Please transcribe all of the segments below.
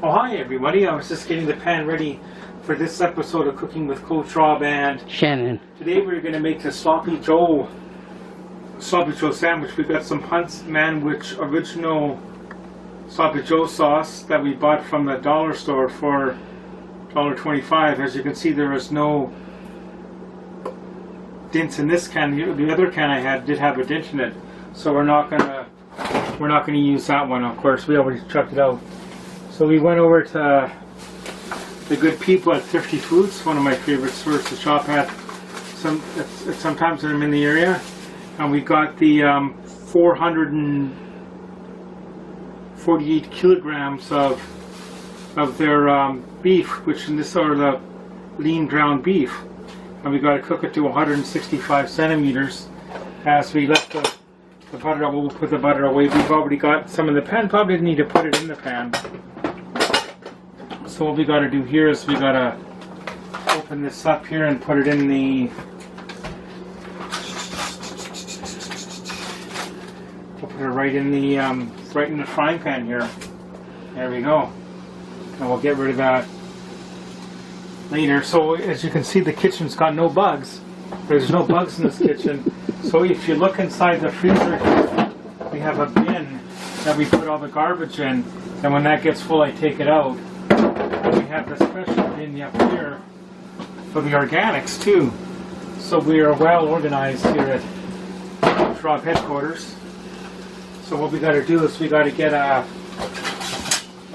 Oh, hi everybody. I was just getting the pan ready for this episode of Cooking with Coach Rob and Shannon. Today we're going to make the Sloppy Joe sandwich. We've got some Hunt's Manwich original Sloppy Joe sauce that we bought from the dollar store for $1.25. As you can see, there is no dents in this can. The other can I had did have a dent in it, so we're not gonna use that one. Of course, we already chucked it out. So we went over to the good people at Thrifty Foods, one of my favorite stores to shop at. Sometimes when I'm in the area, and we got the 448 kilograms of their beef, which in this are the lean ground beef, and we got to cook it to 165 centimeters. As we left the butter, we'll put the butter away. We've already got some in the pan. Probably didn't need to put it in the pan. So what we got to do here is we got to open this up here and put it in the. We'll put it right in the frying pan here. There we go. And we'll get rid of that later. So as you can see, the kitchen's got no bugs. There's no bugs in this kitchen. So if you look inside the freezer here, we have a bin that we put all the garbage in. And when that gets full, I take it out. We have the special bin up here for the organics too. So we are well organized here at Rob headquarters. So what we got to do is we got to get a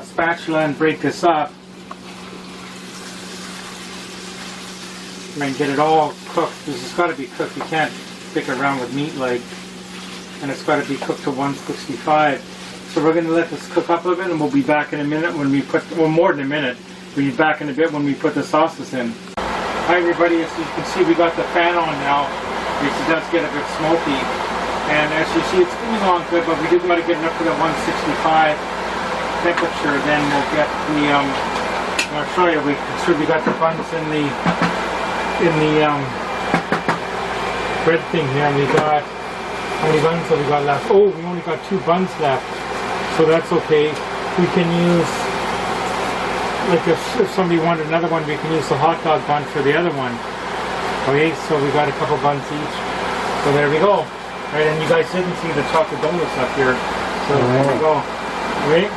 spatula and break this up and get it all cooked. This has got to be cooked. You can't pick around with meat like, and it's got to be cooked to 165. So we're going to let this cook up a bit, and we'll be back in a minute when we put, well, more than a minute. We'll be back in a bit when we put the sauces in. Hi everybody, as you can see, we got the fan on now, because it does get a bit smoky. And as you see, it's coming on good, but we did want to get it up to the 165 temperature. Then we'll get the, I'll show you, we got the buns in the bread thing here, and we got, how many buns have we got left? Oh, we only got 2 buns left, so that's okay. We can use, like if somebody wanted another one, we can use the hot dog bun for the other one. Okay, so we got a couple buns each. So there we go. Right, and you guys didn't see the chocolate donuts up here, so there we go. Okay.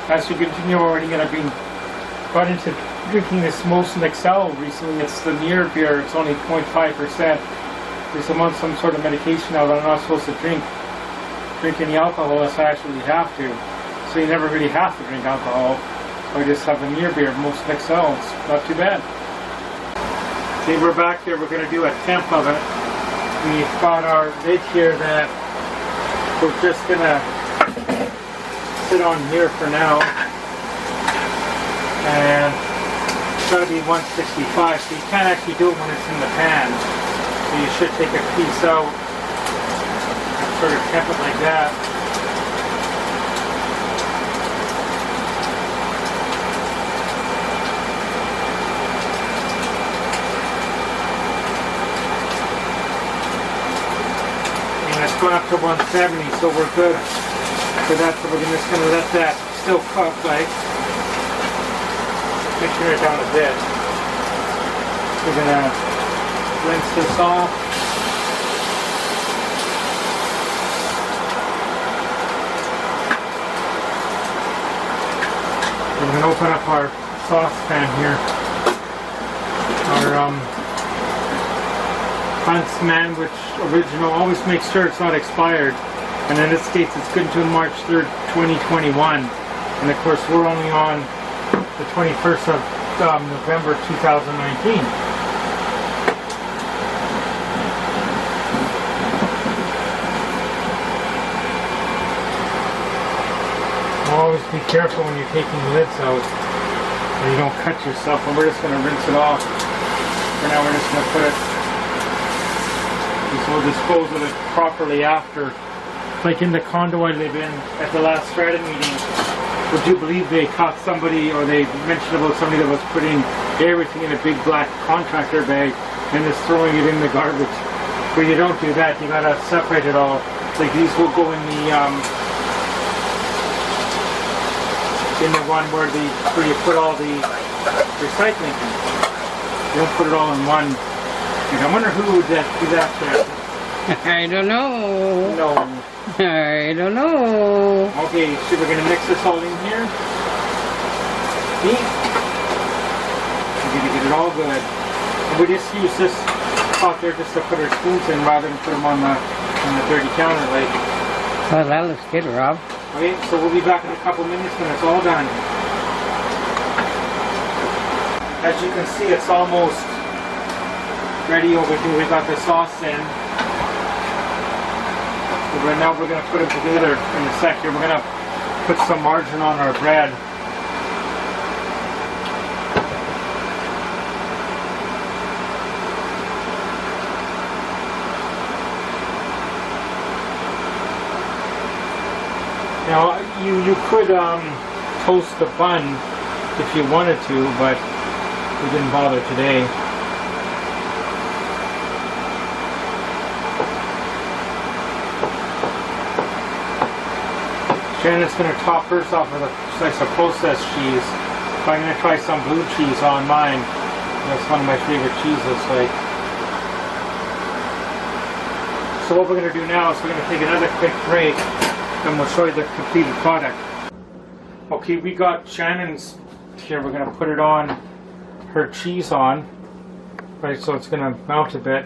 As we continue, we're already going to be got into drinking this Molson Excel recently. It's the near beer. It's only 0.5%. Because I'm on some sort of medication now that I'm not supposed to drink any alcohol unless I actually have to. So you never really have to drink alcohol. I just have a near beer, Molson Excel. It's not too bad. Okay, we're back here. We're going to do a temp of it. We've got our lid here that we're just going to sit on here for now. And it's got to be 165, so you can't actually do it when it's in the pan. So you should take a piece out and sort of temp it like that. It's going up to 170, so we're good for that. So we're just going to let that still cook, like, mixing it down a bit. We're going to rinse this off. We're going to open up our saucepan here. Our Hunt's Manwich original. Always make sure it's not expired. And in this case, it's good until March 3rd, 2021. And of course, we're only on the 21st of November 2019. Always be careful when you're taking the lids out so you don't cut yourself. And we're just going to rinse it off. For now, we're just going to put it. So we'll dispose of it properly after. Like in the condo I live in, at the last Strata meeting, would you believe they caught somebody, or they mentioned about somebody that was putting everything in a big black contractor bag and just throwing it in the garbage? But you don't do that, you gotta separate it all. Like these will go in the in the one where you put all the recycling in. You don't put it all in one. And I wonder who would do that there. I don't know. No. I don't know. Okay, so we're going to mix this all in here. See? We're going to get it all good. And we just use this pot there just to put our spoons in rather than put them on the dirty counter like. Well, that looks good, Rob. Okay, so we'll be back in a couple minutes when it's all done. As you can see, it's almost ready over here. We got the sauce in. So right now we're going to put it together in a sec here. We're going to put some margarine on our bread. Now, you could toast the bun if you wanted to, but we didn't bother today. Shannon's going to top hers off with a slice of processed cheese. So I'm going to try some blue cheese on mine. That's one of my favorite cheeses. So what we're going to do now is we're going to take another quick break. And we'll show you the completed product. Okay, we got Shannon's here. We're going to put it on her cheese on. Right, so it's going to melt a bit.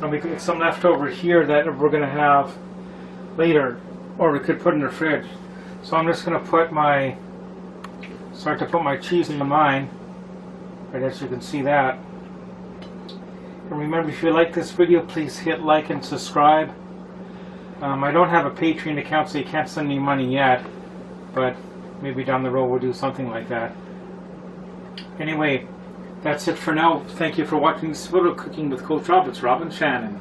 And we got some left over here that we're going to have later. Or we could put in the fridge. So I'm just going to start to put my cheese in mine. Right, as you can see that. And remember, if you like this video, please hit like and subscribe. I don't have a Patreon account, so you can't send me money yet, but maybe down the road we'll do something like that. Anyway, that's it for now. Thank you for watching this video, Cooking with Coach Rob. It's Rob and Shannon.